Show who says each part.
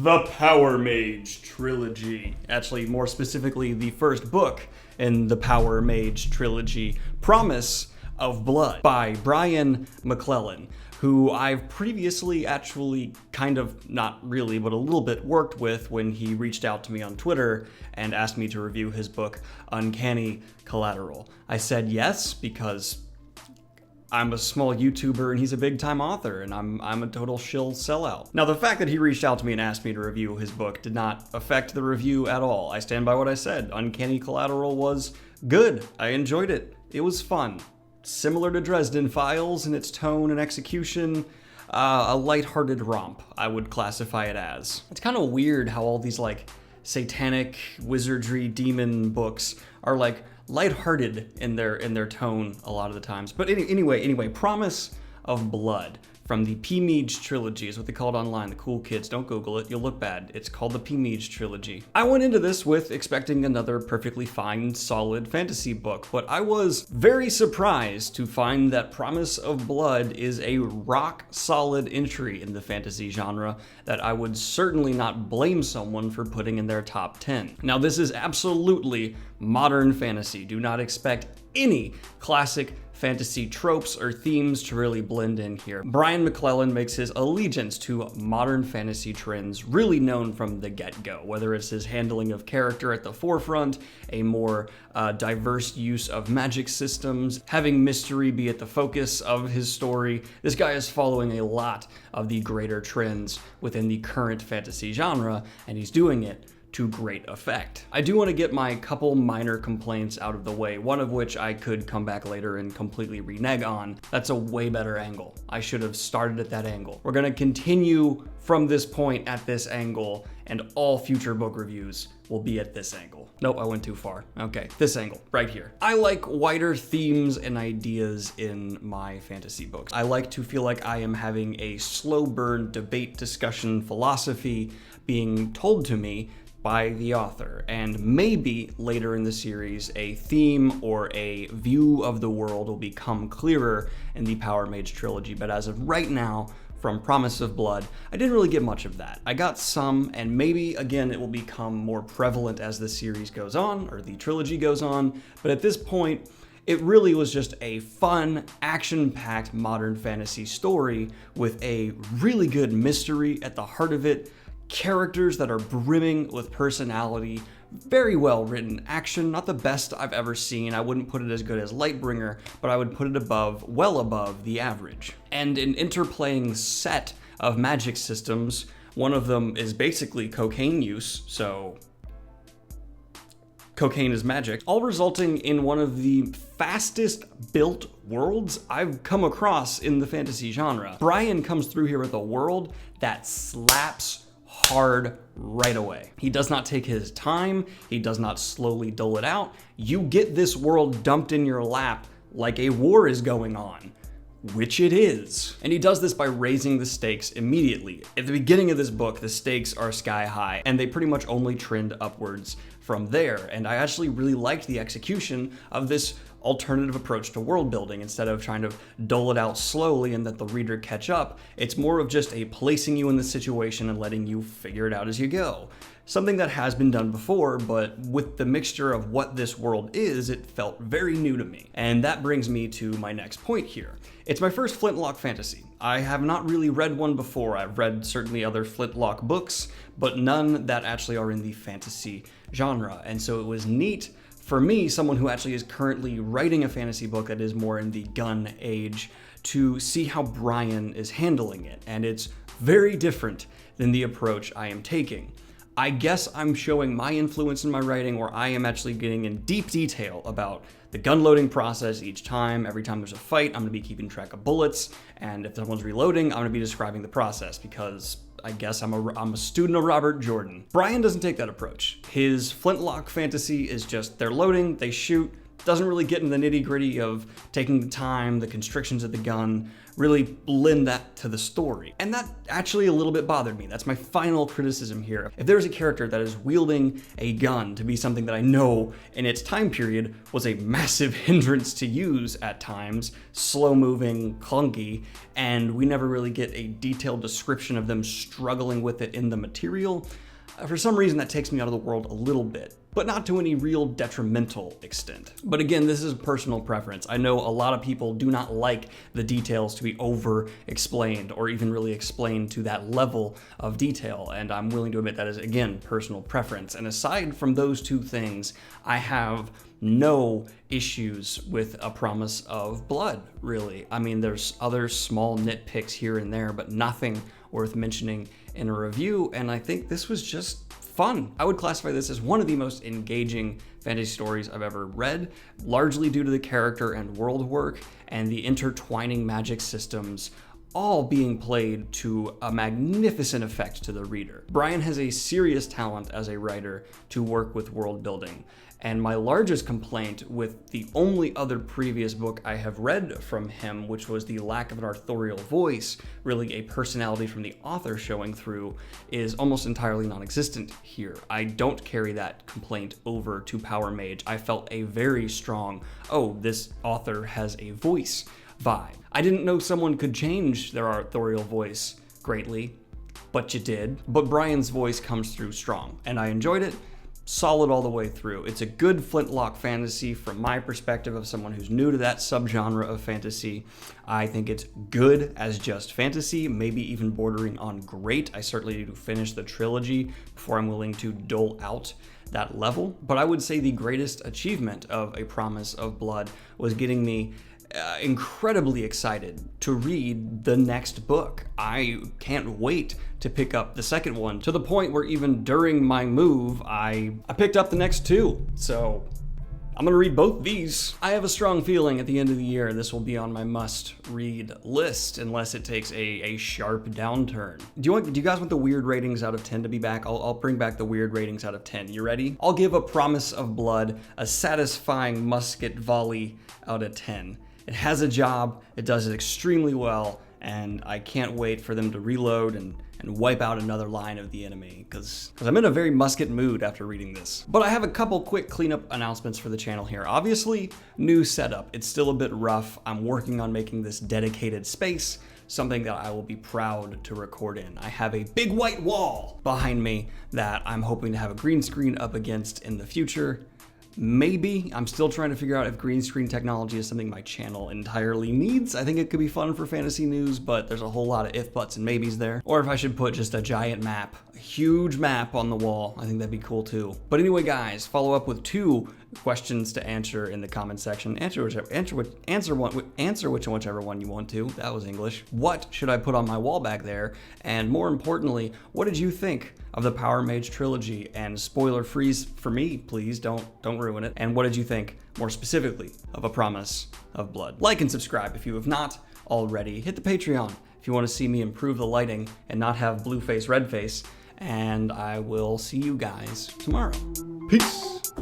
Speaker 1: The Powder Mage Trilogy. Actually, more specifically, the first book in the Powder Mage Trilogy, Promise of Blood, by Brian McClellan, who I've previously actually kind of, not really, but a little bit worked with when he reached out to me on Twitter and asked me to review his book, Uncanny Collateral. I said yes, because I'm a small YouTuber and he's a big-time author, and I'm a total shill sellout. Now, the fact that he reached out to me and asked me to review his book did not affect the review at all. I stand by what I said. Uncanny Collateral was good. I enjoyed it. It was fun. Similar to Dresden Files in its tone and execution, a lighthearted romp, I would classify it as. It's kind of weird how all these, like, satanic wizardry demon books are, like, lighthearted in their tone a lot of the times. But anyway, Promise of Blood from the Mage Trilogy is what they call it online. The cool kids, don't Google it, you'll look bad. It's called the Mage Trilogy. I went into this with expecting another perfectly fine, solid fantasy book, but I was very surprised to find that Promise of Blood is a rock-solid entry in the fantasy genre that I would certainly not blame someone for putting in their top 10. Now, this is absolutely modern fantasy. Do not expect any classic fantasy tropes or themes to really blend in here. Brian McClellan makes his allegiance to modern fantasy trends really known from the get-go, whether it's his handling of character at the forefront, a more diverse use of magic systems, having mystery be at the focus of his story. This guy is following a lot of the greater trends within the current fantasy genre, and he's doing it to great effect. I do want to get my couple minor complaints out of the way, one of which I could come back later and completely renege on. That's a way better angle. I should have started at that angle. We're gonna continue from this point at this angle, and all future book reviews will be at this angle. Nope, I went too far. Okay, this angle, right here. I like wider themes and ideas in my fantasy books. I like to feel like I am having a slow burn debate, discussion, philosophy being told to me by the author, and maybe later in the series a theme or a view of the world will become clearer in the Powder Mage Trilogy, but as of right now, from Promise of Blood, I didn't really get much of that. I got some, and maybe, again, it will become more prevalent as the series goes on, or the trilogy goes on, but at this point, it really was just a fun, action-packed modern fantasy story with a really good mystery at the heart of it, characters that are brimming with personality, very well written action, not the best I've ever seen. I wouldn't put it as good as Lightbringer, but I would put it above, well above the average. And an interplaying set of magic systems. One of them is basically cocaine use, so cocaine is magic, all resulting in one of the fastest built worlds I've come across in the fantasy genre. Brian comes through here with a world that slaps hard right away. He does not take his time, he does not slowly dole it out. You get this world dumped in your lap like a war is going on, which it is. And he does this by raising the stakes immediately. At the beginning of this book, the stakes are sky high, and they pretty much only trend upwards from there. And I actually really liked the execution of this alternative approach to world building. Instead of trying to dole it out slowly and let the reader catch up, it's more of just a placing you in the situation and letting you figure it out as you go. Something that has been done before, but with the mixture of what this world is, it felt very new to me. And that brings me to my next point here. It's my first Flintlock fantasy. I have not really read one before. I've read certainly other Flintlock books, but none that actually are in the fantasy genre. And so it was neat for me, someone who actually is currently writing a fantasy book that is more in the gun age, to see how Brian is handling it. And it's very different than the approach I am taking. I guess I'm showing my influence in my writing, where I am actually getting in deep detail about the gun loading process each time. Every time there's a fight, I'm gonna be keeping track of bullets, and if someone's reloading, I'm gonna be describing the process, because I guess I'm a student of Robert Jordan. Brian doesn't take that approach. His Flintlock fantasy is just, they're loading, they shoot, doesn't really get into the nitty-gritty of taking the time, the constrictions of the gun, really lend that to the story. And that actually a little bit bothered me. That's my final criticism here. If there's a character that is wielding a gun to be something that I know in its time period was a massive hindrance to use at times, slow-moving, clunky, and we never really get a detailed description of them struggling with it in the material, for some reason that takes me out of the world a little bit, but not to any real detrimental extent. But again, this is personal preference. I know a lot of people do not like the details to be over-explained or even really explained to that level of detail, and I'm willing to admit that is, again, personal preference. And aside from those two things, I have no issues with A Promise of Blood, really. I mean, there's other small nitpicks here and there, but nothing worth mentioning in a review, and I think this was just fun. I would classify this as one of the most engaging fantasy stories I've ever read, largely due to the character and world work and the intertwining magic systems all being played to a magnificent effect to the reader. Brian has a serious talent as a writer to work with world building, and my largest complaint with the only other previous book I have read from him, which was the lack of an authorial voice, really a personality from the author showing through, is almost entirely non-existent here. I don't carry that complaint over to Powder Mage. I felt a very strong, oh, this author has a voice vibe. I didn't know someone could change their authorial voice greatly, but you did. But Brian's voice comes through strong, and I enjoyed it. Solid all the way through. It's a good flintlock fantasy from my perspective of someone who's new to that subgenre of fantasy. I think it's good as just fantasy, maybe even bordering on great. I certainly need to finish the trilogy before I'm willing to dole out that level. But I would say the greatest achievement of A Promise of Blood was getting me incredibly excited to read the next book. I can't wait to pick up the second one, to the point where even during my move, I picked up the next two. So I'm gonna read both these. I have a strong feeling at the end of the year this will be on my must-read list, unless it takes a sharp downturn. Do you guys want the weird ratings out of 10 to be back? I'll bring back the weird ratings out of 10. You ready? I'll give A Promise of Blood a satisfying musket volley out of 10. It has a job, it does it extremely well, and I can't wait for them to reload and wipe out another line of the enemy, because I'm in a very musket mood after reading this. But I have a couple quick cleanup announcements for the channel here. Obviously, new setup. It's still a bit rough. I'm working on making this dedicated space something that I will be proud to record in. I have a big white wall behind me that I'm hoping to have a green screen up against in the future. Maybe. I'm still trying to figure out if green screen technology is something my channel entirely needs. I think it could be fun for fantasy news, but there's a whole lot of if, buts, and maybes there. Or if I should put just a giant map, a huge map on the wall, I think that'd be cool too. But anyway, guys, follow up with 2 questions to answer in the comment section. Answer whichever one you want to. That was English. What should I put on my wall back there? And more importantly, what did you think of the Powder Mage Trilogy? And spoiler free for me, please don't ruin it. And what did you think, more specifically, of A Promise of Blood? Like and subscribe if you have not already. Hit the Patreon if you want to see me improve the lighting and not have blue face, red face. And I will see you guys tomorrow. Peace.